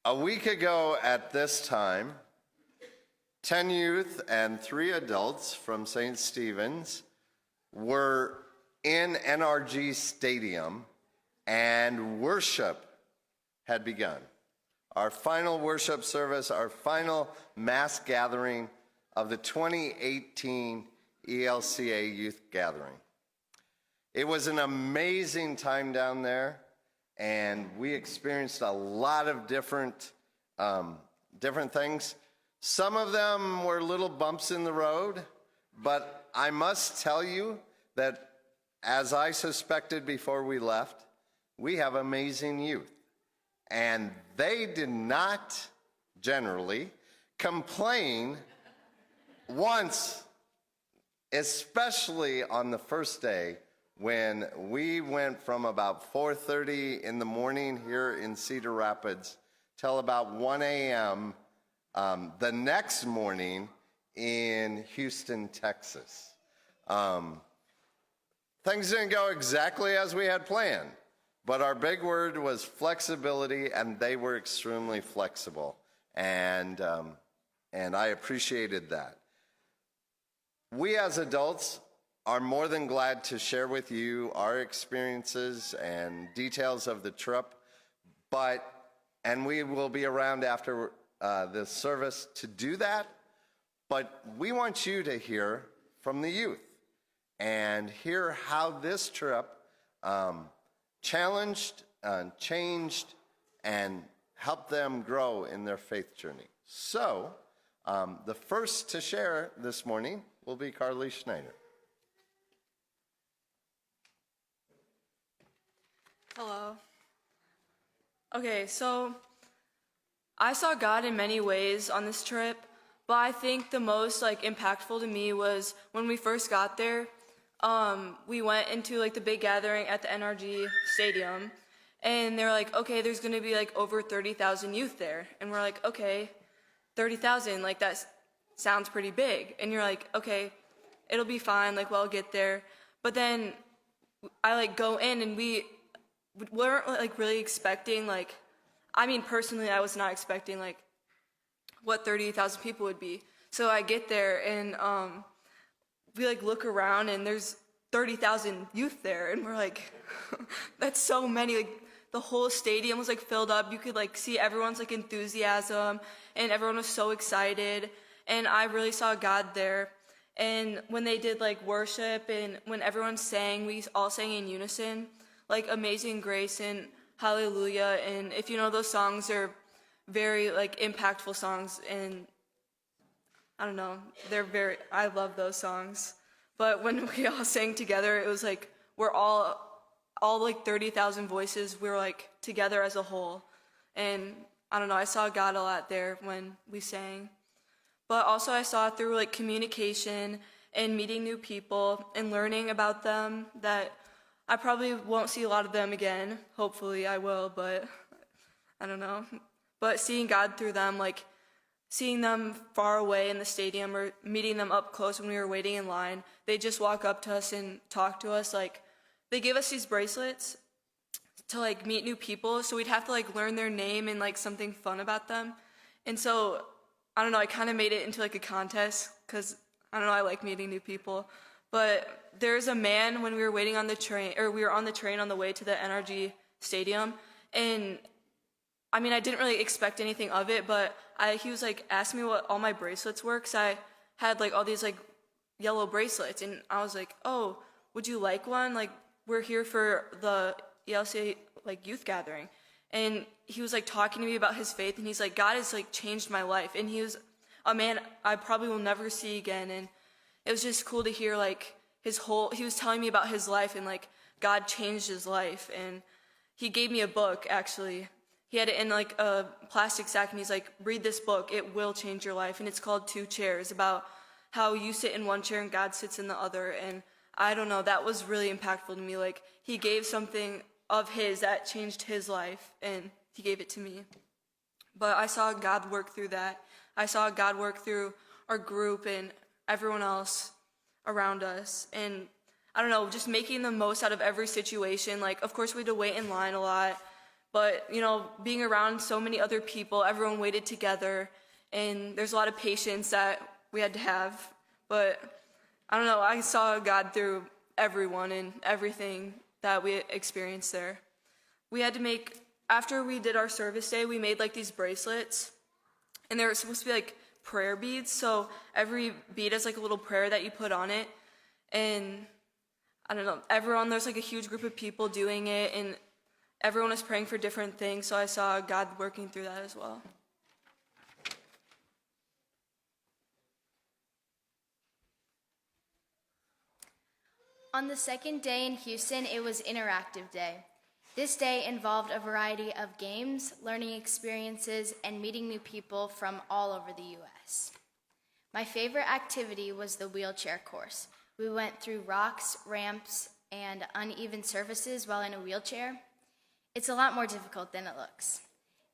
A week ago at this time, 10 youth and 3 adults from St. Stephen's were in NRG Stadium and worship had begun. Our final worship service, our final mass gathering of the 2018 ELCA Youth Gathering. It was an amazing time down there, and we experienced a lot of different things. Some of them were little bumps in the road, but I must tell you that, as I suspected before we left, we have amazing youth. And they did not generally complain once, especially on the first day when we went from about 4:30 in the morning here in Cedar Rapids till about 1 a.m. The next morning in Houston, Texas. Things didn't go exactly as we had planned, but our big word was flexibility, and they were extremely flexible, and I appreciated that. We as adults are more than glad to share with you our experiences and details of the trip, and we will be around after the service to do that, but we want you to hear from the youth and hear how this trip challenged, changed, and helped them grow in their faith journey. So, the first to share this morning will be Carly Schneider. Hello. Okay, so I saw God in many ways on this trip, but I think the most impactful to me was when we first got there. We went into the big gathering at the NRG Stadium, and they're like, okay, there's gonna be over 30,000 youth there, and we're like, okay, 30,000, that sounds pretty big, and you're like, okay, it'll be fine, we'll get there. But then I go in, and we weren't really expecting personally I was not expecting what 30,000 people would be. So I get there, and we look around, and there's 30,000 youth there, and we're like, that's so many. The whole stadium was filled up. You could see everyone's enthusiasm, and everyone was so excited, and I really saw God there. And when they did worship, and when everyone sang, we all sang in unison, Amazing Grace and Hallelujah. And if you know, those songs are very impactful songs, and I don't know, I love those songs. But when we all sang together, it was we're all 30,000 voices, we were together as a whole. And I don't know, I saw God a lot there when we sang. But also I saw through communication and meeting new people and learning about them that I probably won't see a lot of them again. Hopefully I will, but I don't know. But seeing God through them, seeing them far away in the stadium or meeting them up close when we were waiting in line, they just walk up to us and talk to us. They give us these bracelets to meet new people, so we'd have to learn their name and something fun about them. And so, I don't know, I kind of made it into a contest, because I don't know, I like meeting new people. But there's a man when we were waiting on the train, or we were on the train on the way to the NRG Stadium, and I mean, I didn't really expect anything of it, but he was asking me what all my bracelets were, because I had all these yellow bracelets, and I was like, oh, would you like one? We're here for the ELCA youth gathering. And he was talking to me about his faith, and he's like, God has changed my life. And he was a man I probably will never see again. And it was just cool to hear he was telling me about his life, and God changed his life. And he gave me a book, actually. He had it in a plastic sack, and he's like, read this book, it will change your life. And it's called 2 Chairs, about how you sit in one chair and God sits in the other. And I don't know, that was really impactful to me. He gave something of his that changed his life, and he gave it to me. But I saw God work through that. I saw God work through our group and everyone else around us. And I don't know, just making the most out of every situation. Of course, we had to wait in line a lot, But, being around so many other people, everyone waited together, and there's a lot of patience that we had to have. But I don't know, I saw God through everyone and everything that we experienced there. We had to make, after we did our service day, we made like these bracelets, and they were supposed to be like prayer beads. So every bead is like a little prayer that you put on it. And I don't know, there's like a huge group of people doing it, and everyone was praying for different things. So I saw God working through that as well. On the second day in Houston, it was Interactive Day. This day involved a variety of games, learning experiences, and meeting new people from all over the U.S. My favorite activity was the wheelchair course. We went through rocks, ramps, and uneven surfaces while in a wheelchair. It's a lot more difficult than it looks.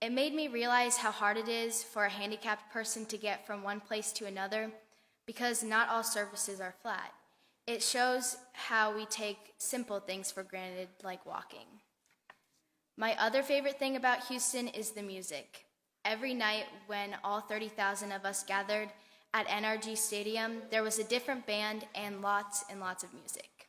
It made me realize how hard it is for a handicapped person to get from one place to another because not all surfaces are flat. It shows how we take simple things for granted, like walking. My other favorite thing about Houston is the music. Every night when all 30,000 of us gathered at NRG Stadium, there was a different band and lots of music.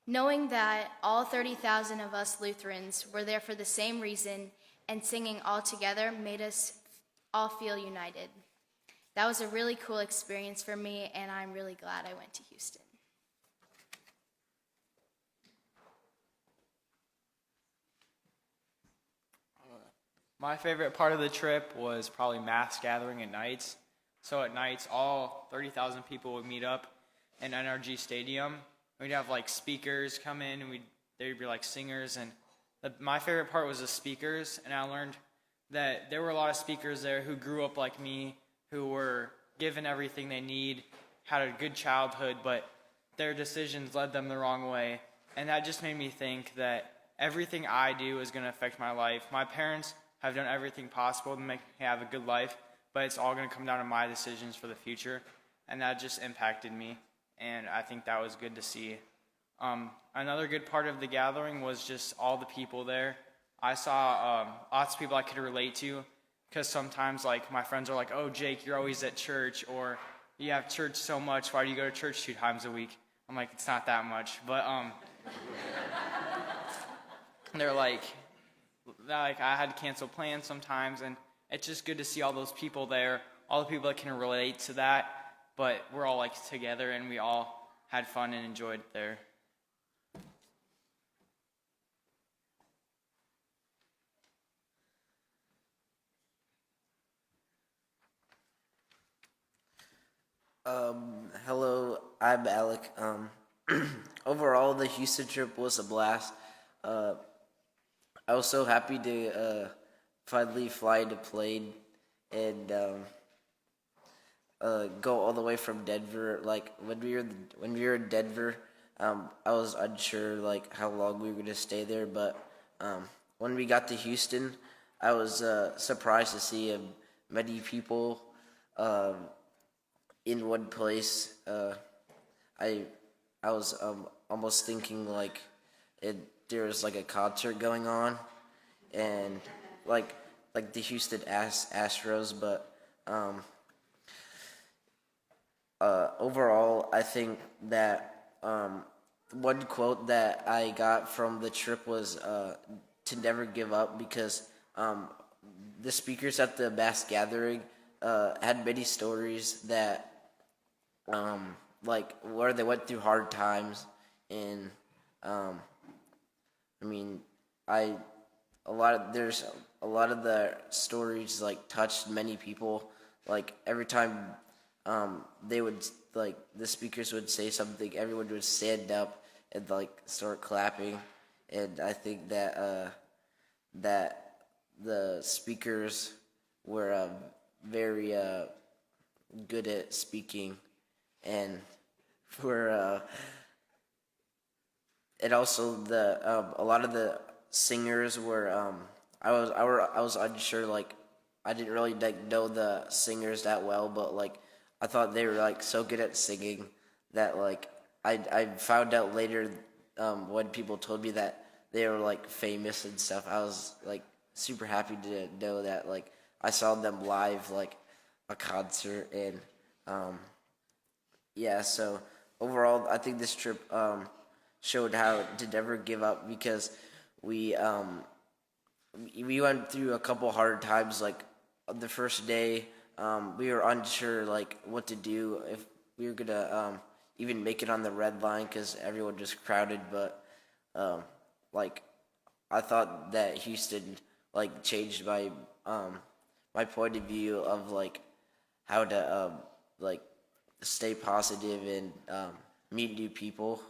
Knowing that all 30,000 of us Lutherans were there for the same reason and singing all together made us all feel united. That was a really cool experience for me, and I'm really glad I went to Houston. My favorite part of the trip was probably mass gathering at nights. So at nights, all 30,000 people would meet up in NRG Stadium. We'd have like speakers come in, and there'd be like singers. And my favorite part was the speakers, and I learned that there were a lot of speakers there who grew up like me, who were given everything they need, had a good childhood, but their decisions led them the wrong way. And that just made me think that everything I do is going to affect my life. My parents have done everything possible to make me have a good life, but it's all going to come down to my decisions for the future, and that just impacted me, and I think that was good to see. Another good part of the gathering was just all the people there. I saw lots of people I could relate to, because sometimes like my friends are like, "Oh, Jake, you're always at church," or "You have church so much, why do you go to church 2 times a week?" I'm like, "It's not that much," but they're like I had to cancel plans sometimes, and it's just good to see all those people there, all the people that can relate to that, but we're all like together, and we all had fun and enjoyed it there. Hello, I'm Alec. Overall, the Houston trip was a blast. I was so happy to finally fly in a plane and go all the way from Denver. Like when we were in Denver, I was unsure like how long we were gonna stay there. But when we got to Houston, I was surprised to see many people in one place. I was almost thinking like there was like a concert going on, and like the Houston Astros, but overall, I think that one quote that I got from the trip was to never give up, because the speakers at the mass gathering had many stories that like where they went through hard times, and I mean, there's a lot of the stories like touched many people. Like every time they would like the speakers would say something, everyone would stand up and like start clapping. And I think that that the speakers were very good at speaking, and were and also a lot of the singers were I was unsure, like I didn't really like know the singers that well, but like I thought they were like so good at singing that like I found out later when people told me that they were like famous and stuff. I was like super happy to know that like I saw them live, like a concert, and yeah. So overall, I think this trip showed how to never give up, because we went through a couple hard times. Like on the first day, we were unsure like what to do, if we were gonna even make it on the red line because everyone just crowded. But like I thought that Houston like changed my my point of view of like how to like stay positive and meet new people.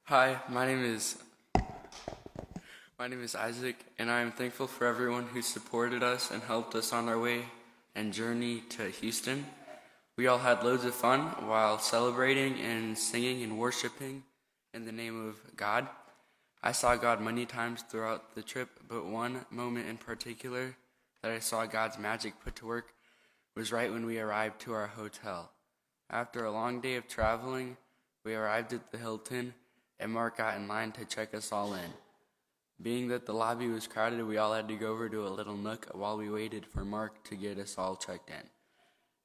Hi, my name is Isaac, and I am thankful for everyone who supported us and helped us on our way and journey to Houston. We all had loads of fun while celebrating and singing and worshiping in the name of God. I saw God many times throughout the trip, but one moment in particular that I saw God's magic put to work was right when we arrived to our hotel. After a long day of traveling, we arrived at the Hilton, and Mark got in line to check us all in. Being that the lobby was crowded, we all had to go over to a little nook while we waited for Mark to get us all checked in.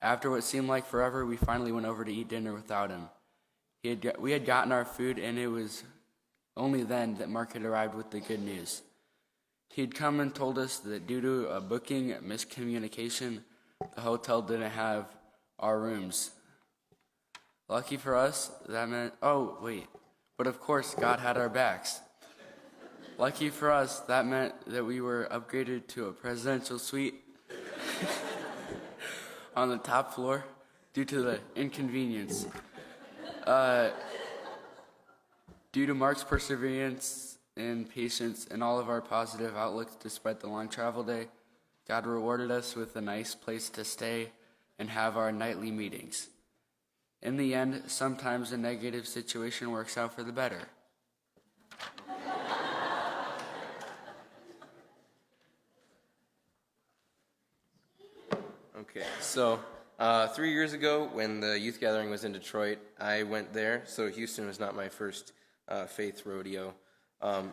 After what seemed like forever, we finally went over to eat dinner without him. We had gotten our food, and it was only then that Mark had arrived with the good news. He'd come and told us that due to a booking miscommunication, the hotel didn't have our rooms. Lucky for us, that meant, but of course God had our backs. Lucky for us, that meant that we were upgraded to a presidential suite on the top floor due to the inconvenience. Due to Mark's perseverance and patience and all of our positive outlooks despite the long travel day, God rewarded us with a nice place to stay and have our nightly meetings. In the end, sometimes a negative situation works out for the better. Okay, so 3 years ago when the youth gathering was in Detroit, I went there, so Houston was not my first faith rodeo. And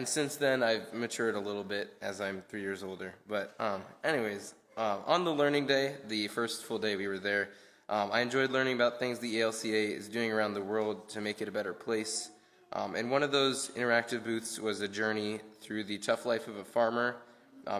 since then I've matured a little bit as I'm 3 years older. But anyways, on the learning day, the first full day we were there, I enjoyed learning about things the ELCA is doing around the world to make it a better place. And one of those interactive booths was a journey through the tough life of a farmer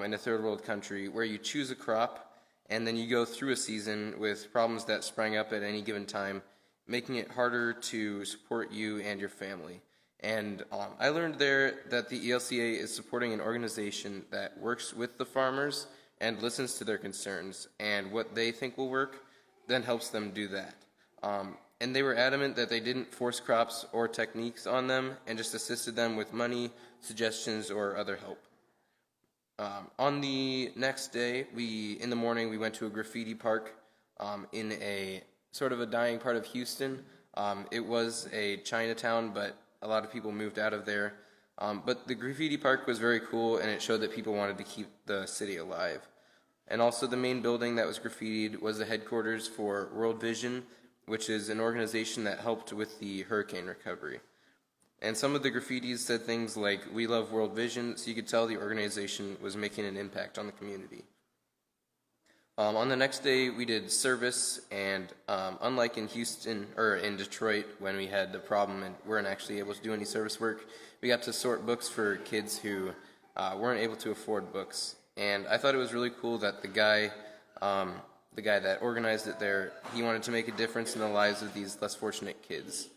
in a third world country, where you choose a crop and then you go through a season with problems that sprang up at any given time, making it harder to support you and your family. And I learned there that the ELCA is supporting an organization that works with the farmers and listens to their concerns, and what they think will work then helps them do that. And they were adamant that they didn't force crops or techniques on them and just assisted them with money, suggestions, or other help. On the next day, in the morning, we went to a graffiti park in a sort of a dying part of Houston. It was a Chinatown, but a lot of people moved out of there. But the graffiti park was very cool, and it showed that people wanted to keep the city alive. And also the main building that was graffitied was the headquarters for World Vision, which is an organization that helped with the hurricane recovery. And some of the graffitis said things like, "We love World Vision," so you could tell the organization was making an impact on the community. On the next day, we did service, and unlike in Houston, or in Detroit, when we had the problem and weren't actually able to do any service work, we got to sort books for kids who weren't able to afford books. And I thought it was really cool that the guy that organized it there, he wanted to make a difference in the lives of these less fortunate kids.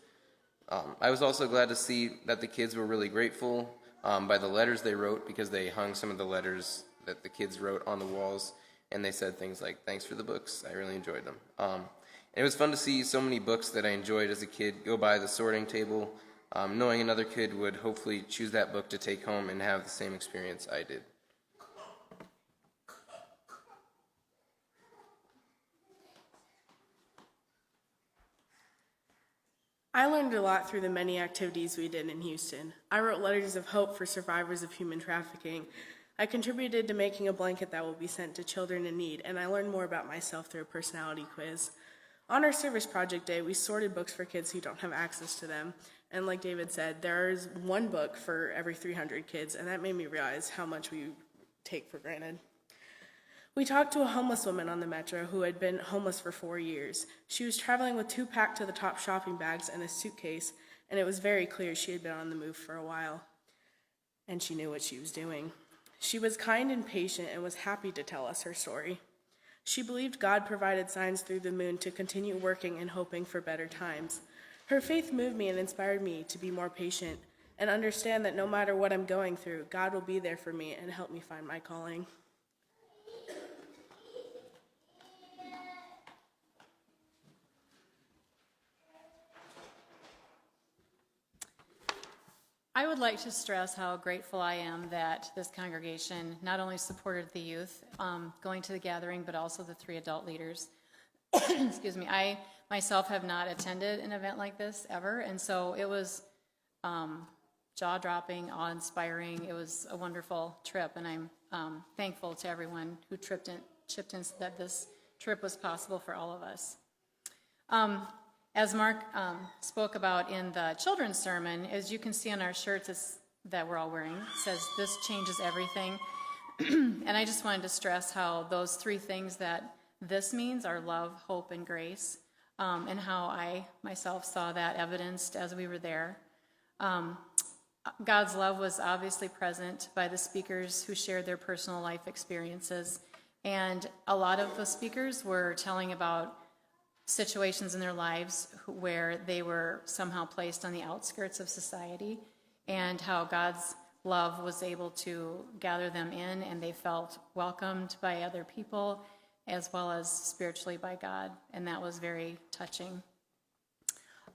I was also glad to see that the kids were really grateful by the letters they wrote, because they hung some of the letters that the kids wrote on the walls, and they said things like, "Thanks for the books, I really enjoyed them." And it was fun to see so many books that I enjoyed as a kid go by the sorting table, knowing another kid would hopefully choose that book to take home and have the same experience I did. I learned a lot through the many activities we did in Houston. I wrote letters of hope for survivors of human trafficking. I contributed to making a blanket that will be sent to children in need, and I learned more about myself through a personality quiz. On our service project day, we sorted books for kids who don't have access to them. And like David said, there is one book for every 300 kids, and that made me realize how much we take for granted. We talked to a homeless woman on the metro who had been homeless for 4 years. She was traveling with 2 packed-to-the-top shopping bags and a suitcase, and it was very clear she had been on the move for a while, and she knew what she was doing. She was kind and patient and was happy to tell us her story. She believed God provided signs through the moon to continue working and hoping for better times. Her faith moved me and inspired me to be more patient and understand that no matter what I'm going through, God will be there for me and help me find my calling. I would like to stress how grateful I am that this congregation not only supported the youth going to the gathering, but also the 3 adult leaders. Excuse me. I myself have not attended an event like this ever, and so it was jaw-dropping, awe-inspiring. It was a wonderful trip, and I'm thankful to everyone who chipped in so that this trip was possible for all of us. As Mark spoke about in the children's sermon, as you can see on our shirts that we're all wearing, it says, "This changes everything." And I just wanted to stress how those 3 things that this means are love, hope, and grace, and how I myself saw that evidenced as we were there. God's love was obviously present by the speakers who shared their personal life experiences, and a lot of the speakers were telling about situations in their lives where they were somehow placed on the outskirts of society, and how God's love was able to gather them in, and they felt welcomed by other people as well as spiritually by God, and that was very touching.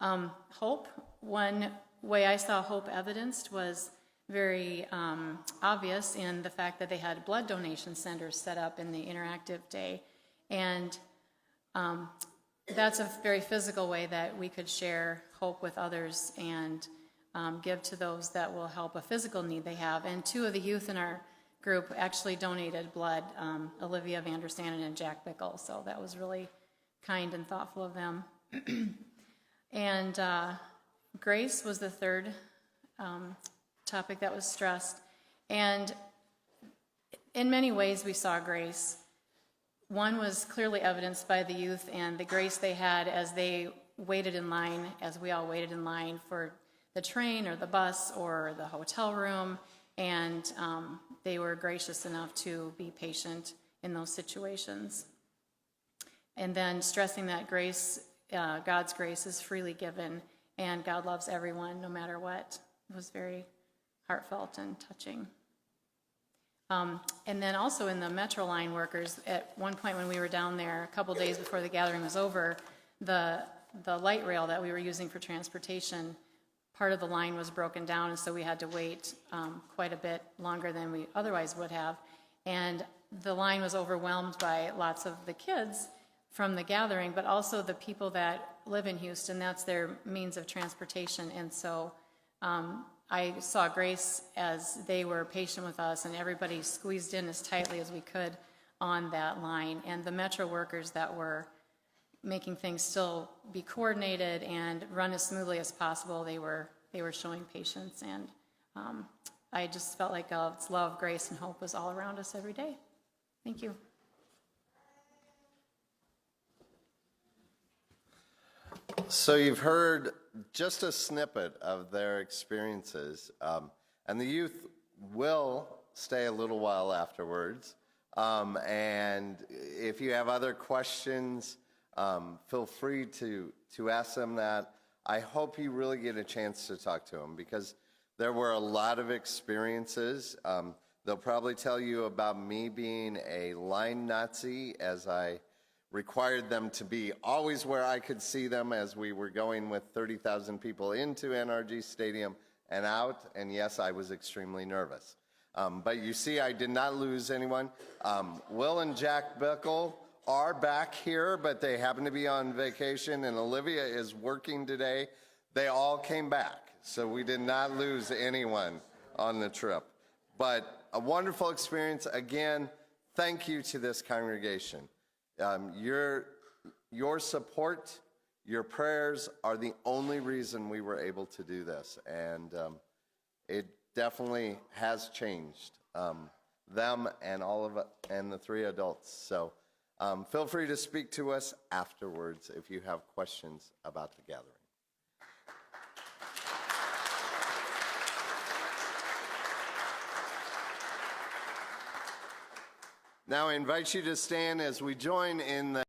Hope, one way I saw hope evidenced was very obvious in the fact that they had blood donation centers set up in the interactive day, and that's a very physical way that we could share hope with others and give to those that will help a physical need they have. And 2 of the youth in our group actually donated blood, Olivia Vanderstanden and Jack Bickle, so that was really kind and thoughtful of them. And grace was the 3rd topic that was stressed. And in many ways we saw grace. One was clearly evidenced by the youth and the grace they had as they waited in line, as we all waited in line for the train or the bus or the hotel room, and they were gracious enough to be patient in those situations. And then stressing that grace, God's grace is freely given, and God loves everyone no matter what. It was very heartfelt and touching. And then also in the Metro line workers, at one point when we were down there, a couple days before the gathering was over, the light rail that we were using for transportation, part of the line was broken down, and so we had to wait quite a bit longer than we otherwise would have. And the line was overwhelmed by lots of the kids from the gathering, but also the people that live in Houston. That's their means of transportation, and so I saw grace as they were patient with us, and everybody squeezed in as tightly as we could on that line. And the Metro workers that were making things still be coordinated and run as smoothly as possible, they were showing patience. And I just felt like God's love, grace, and hope was all around us every day. Thank you. So you've heard just a snippet of their experiences, and the youth will stay a little while afterwards. And if you have other questions, feel free to ask them that. I hope you really get a chance to talk to them, because there were a lot of experiences. They'll probably tell you about me being a line Nazi, as I required them to be always where I could see them as we were going with 30,000 people into NRG Stadium and out. And yes, I was extremely nervous. But you see, I did not lose anyone. Will and Jack Bickle are back here, but they happen to be on vacation, and Olivia is working today. They all came back, so we did not lose anyone on the trip. But a wonderful experience. Again, thank you to this congregation. Your support, your prayers are the only reason we were able to do this. And it definitely has changed them and all of it, and the 3 adults. So feel free to speak to us afterwards if you have questions about the gathering. Now I invite you to stand as we join in the